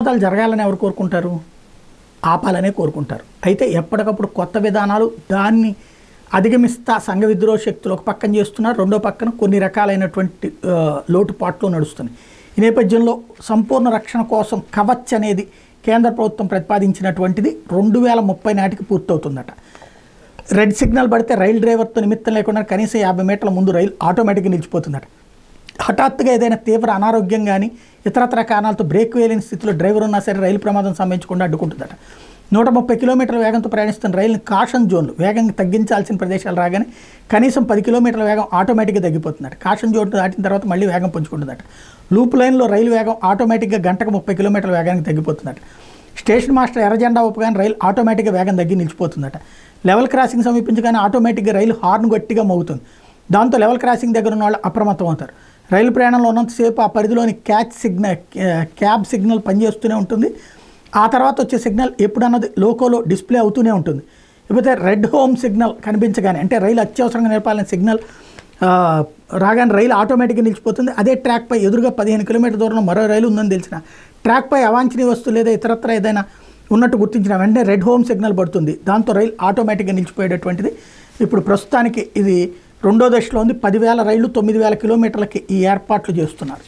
ప్రమాదాలు జరగాలని ఎవరు కోరుకుంటారు? ఆపాలనే కోరుకుంటారు. అయితే ఎప్పటికప్పుడు కొత్త విధానాలు దాన్ని అధిగమిస్తా సంఘ విద్రోహ శక్తులు ఒక పక్కన చేస్తున్నారు, రెండో పక్కన కొన్ని రకాలైనటువంటి లోటుపాట్లు నడుస్తున్నాయి. ఈ నేపథ్యంలో సంపూర్ణ రక్షణ కోసం కవచ్ అనేది కేంద్ర ప్రభుత్వం ప్రతిపాదించినటువంటిది 2030 నాటికి పూర్తవుతుందట. రెడ్ సిగ్నల్ పడితే రైలు డ్రైవర్తో నిమిత్తం లేకుండా కనీసం 50 మీటర్ల ముందు రైలు ఆటోమేటిక్గా నిలిచిపోతుందట. హఠాత్తుగా ఏదైనా తీవ్ర అనారోగ్యం కానీ ఇతరత్ర కారణాలతో బ్రేక్ వేయలేని స్థితిలో డ్రైవర్ ఉన్నా సరే రైలు ప్రమాదం సంభవించకుండా అడ్డుకుంటుందట. 130 కిలోమీటర్ల వేగంతో ప్రయాణిస్తున్న రైలుని కాషన్ జోన్లు వేగం తగ్గించాల్సిన ప్రదేశాలు రాగానే కనీసం 10 కిలోమీటర్ల వేగం ఆటోమేటిక్గా తగ్గిపోతుందట. కాషన్ జోన్ దాటిన తర్వాత మళ్ళీ వేగం పుంజుకుంటుందట. లూప్ లైన్లో రైలు వేగం ఆటోమేటిక్గా గంటకు 30 కిలోమీటర్ల వేగానికి తగ్గిపోతుందట. స్టేషన్ మాస్టర్ ఎర్రజెండా ఊపగానే రైలు ఆటోమేటిక్గా వేగం తగ్గి నిలిచిపోతుందట. లెవెల్ క్రాసింగ్ సమీపించగానే ఆటోమేటిక్గా రైలు హార్న్ గట్టిగా మోగుతుంది. దాంతో లెవెల్ క్రాసింగ్ దగ్గర ఉన్న వాళ్ళు అప్రమత్తం అవుతారు. రైలు ప్రయాణంలో ఉన్నంతసేపు ఆ పరిధిలోని క్యాబ్ సిగ్నల్ పనిచేస్తూనే ఉంటుంది. ఆ తర్వాత వచ్చే సిగ్నల్ ఎప్పుడన్నది లోకోలో డిస్ప్లే అవుతూనే ఉంటుంది. లేకపోతే రెడ్ హోమ్ సిగ్నల్ కనిపించగానే అంటే రైలు అత్యవసరంగా నిలపాలని సిగ్నల్ రాగానే రైలు ఆటోమేటిక్గా నిలిచిపోతుంది. అదే ట్రాక్పై ఎదురుగా 15 కిలోమీటర్ల దూరంలో మరో రైలు ఉందని తెలిసిన ట్రాక్పై అవాంఛనీయ వస్తువు లేదా ఇతరత్ర ఏదైనా ఉన్నట్టు గుర్తించిన వెంటనే రెడ్ హోమ్ సిగ్నల్ పడుతుంది. దాంతో రైలు ఆటోమేటిక్గా నిలిచిపోయేటటువంటిది. ఇప్పుడు ప్రస్తుతానికి ఇది రెండో దశలో ఉంది. 10,000 రైళ్లు 9,000 కిలోమీటర్లకి ఈ ఏర్పాట్లు చేస్తున్నారు.